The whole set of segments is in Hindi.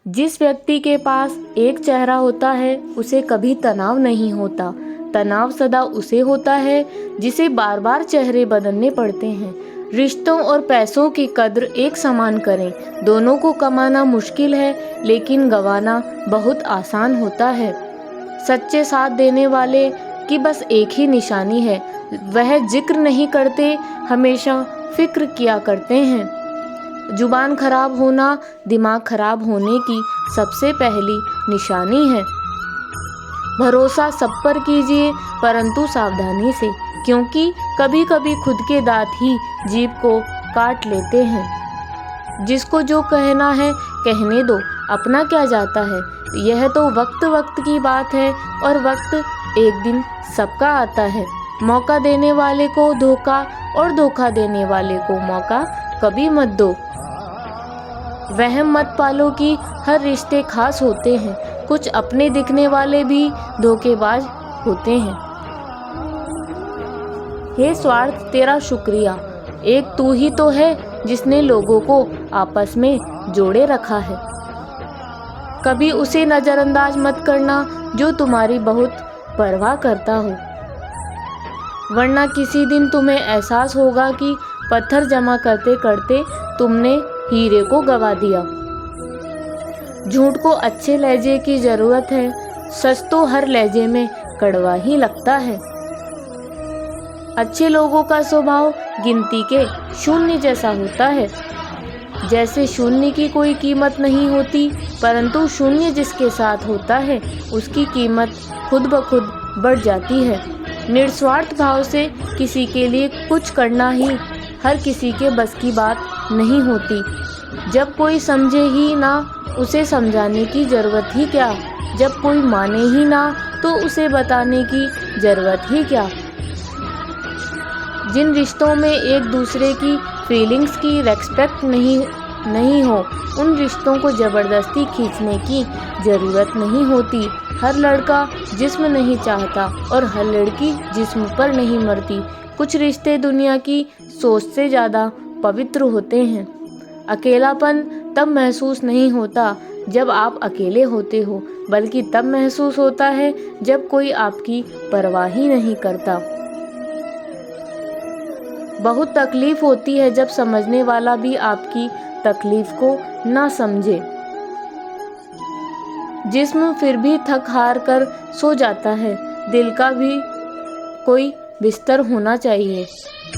जिस व्यक्ति के पास एक चेहरा होता है उसे कभी तनाव नहीं होता। तनाव सदा उसे होता है जिसे बार बार चेहरे बदलने पड़ते हैं। रिश्तों और पैसों की कद्र एक समान करें। दोनों को कमाना मुश्किल है लेकिन गंवाना बहुत आसान होता है। सच्चे साथ देने वाले की बस एक ही निशानी है, वह जिक्र नहीं करते, हमेशा फिक्र किया करते हैं। जुबान खराब होना दिमाग खराब होने की सबसे पहली निशानी है। भरोसा सब पर कीजिए परंतु सावधानी से, क्योंकि कभी कभी खुद के दांत ही जीभ को काट लेते हैं। जिसको जो कहना है कहने दो, अपना क्या जाता है। यह तो वक्त वक्त की बात है और वक्त एक दिन सबका आता है। मौका देने वाले को धोखा और धोखा देने वाले को मौका कभी मत दो। वहम मत पालो कि हर रिश्ते खास होते हैं। कुछ अपने दिखने वाले भी धोखेबाज होते हैं। हे स्वार्थ तेरा शुक्रिया, एक तू ही तो है जिसने लोगों को आपस में जोड़े रखा है। कभी उसे नज़रअंदाज मत करना जो तुम्हारी बहुत परवाह करता हो, वरना किसी दिन तुम्हें एहसास होगा कि पत्थर जमा करते करते तुमने हीरे को गवा दिया। झूठ को अच्छे लहजे की ज़रूरत है, सच तो हर लहजे में कड़वा ही लगता है। अच्छे लोगों का स्वभाव गिनती के शून्य जैसा होता है। जैसे शून्य की कोई कीमत नहीं होती, परंतु शून्य जिसके साथ होता है उसकी कीमत खुद ब खुद बढ़ जाती है। निस्वार्थ भाव से किसी के लिए कुछ करना ही हर किसी के बस की बात नहीं होती। जब कोई समझे ही ना, उसे समझाने की ज़रूरत ही क्या। जब कोई माने ही ना, तो उसे बताने की ज़रूरत ही क्या। जिन रिश्तों में एक दूसरे की फीलिंग्स की रेस्पेक्ट नहीं हो, उन रिश्तों को ज़बरदस्ती खींचने की ज़रूरत नहीं होती। हर लड़का जिस्म नहीं चाहता और हर लड़की जिस्म पर नहीं मरती। कुछ रिश्ते दुनिया की सोच से ज़्यादा पवित्र होते हैं। अकेलापन तब महसूस नहीं होता जब आप अकेले होते हो, बल्कि तब महसूस होता है जब कोई आपकी परवाह ही नहीं करता। बहुत तकलीफ होती है जब समझने वाला भी आपकी तकलीफ को ना समझे। जिस्म फिर भी थक हार कर सो जाता है, दिल का भी कोई बिस्तर होना चाहिए।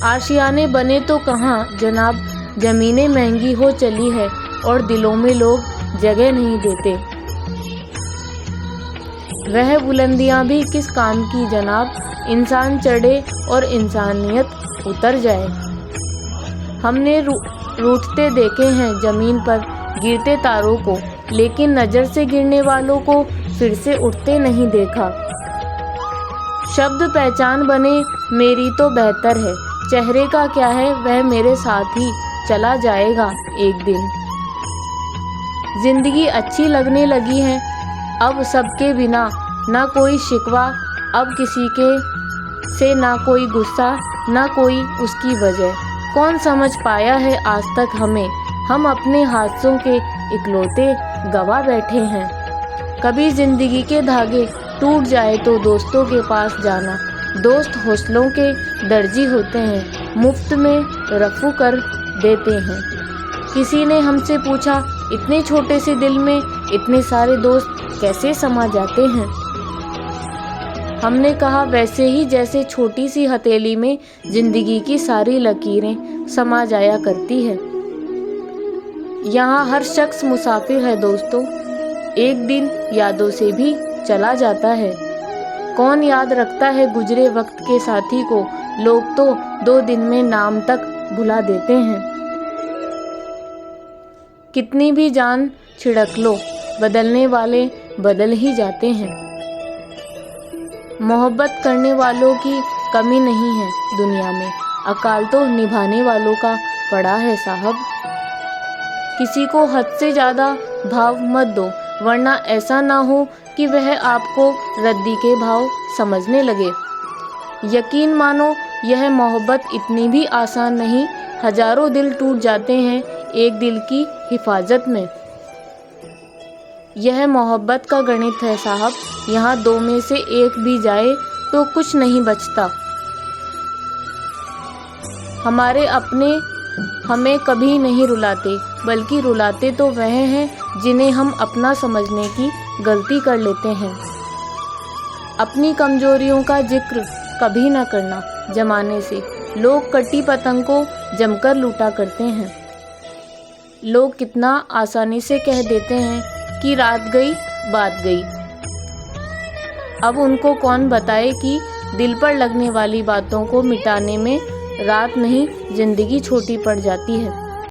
आशियाने बने तो कहाँ जनाब, ज़मीनें महंगी हो चली है और दिलों में लोग जगह नहीं देते। वह बुलंदियाँ भी किस काम की जनाब, इंसान चढ़े और इंसानियत उतर जाए। हमने रूठते देखे हैं ज़मीन पर गिरते तारों को, लेकिन नज़र से गिरने वालों को फिर से उठते नहीं देखा। शब्द पहचान बने मेरी तो बेहतर है, चेहरे का क्या है वह मेरे साथ ही चला जाएगा एक दिन। जिंदगी अच्छी लगने लगी है अब सबके बिना, ना कोई शिकवा अब किसी के से, ना कोई गुस्सा ना कोई उसकी वजह। कौन समझ पाया है आज तक हमें, हम अपने हादसों के इकलौते गवाह बैठे हैं। कभी जिंदगी के धागे टूट जाए तो दोस्तों के पास जाना, दोस्त हौसलों के दर्जी होते हैं, मुफ्त में रफू कर देते हैं। किसी ने हमसे पूछा, इतने छोटे से दिल में इतने सारे दोस्त कैसे समा जाते हैं। हमने कहा, वैसे ही जैसे छोटी सी हथेली में जिंदगी की सारी लकीरें समा जाया करती है। यहाँ हर शख्स मुसाफिर है दोस्तों, एक दिन यादों से भी चला जाता है। कौन याद रखता है गुजरे वक्त के साथी को, लोग तो 2 दिन में नाम तक भुला देते हैं। कितनी भी जान छिड़क लो, बदलने वाले बदल ही जाते हैं। मोहब्बत करने वालों की कमी नहीं है दुनिया में, अकाल तो निभाने वालों का पड़ा है साहब। किसी को हद से ज़्यादा भाव मत दो, वरना ऐसा ना हो कि वह आपको रद्दी के भाव समझने लगे। यकीन मानो यह मोहब्बत इतनी भी आसान नहीं, हजारों दिल टूट जाते हैं एक दिल की हिफाजत में। यह मोहब्बत का गणित है साहब, यहाँ दो में से एक भी जाए तो कुछ नहीं बचता। हमारे अपने हमें कभी नहीं रुलाते, बल्कि रुलाते तो वह हैं जिन्हें हम अपना समझने की गलती कर लेते हैं। अपनी कमजोरियों का जिक्र कभी ना करना जमाने से, लोग कटी पतंग को जमकर लूटा करते हैं। लोग कितना आसानी से कह देते हैं कि रात गई बात गई। अब उनको कौन बताए कि दिल पर लगने वाली बातों को मिटाने में रात नहीं जिंदगी छोटी पड़ जाती है।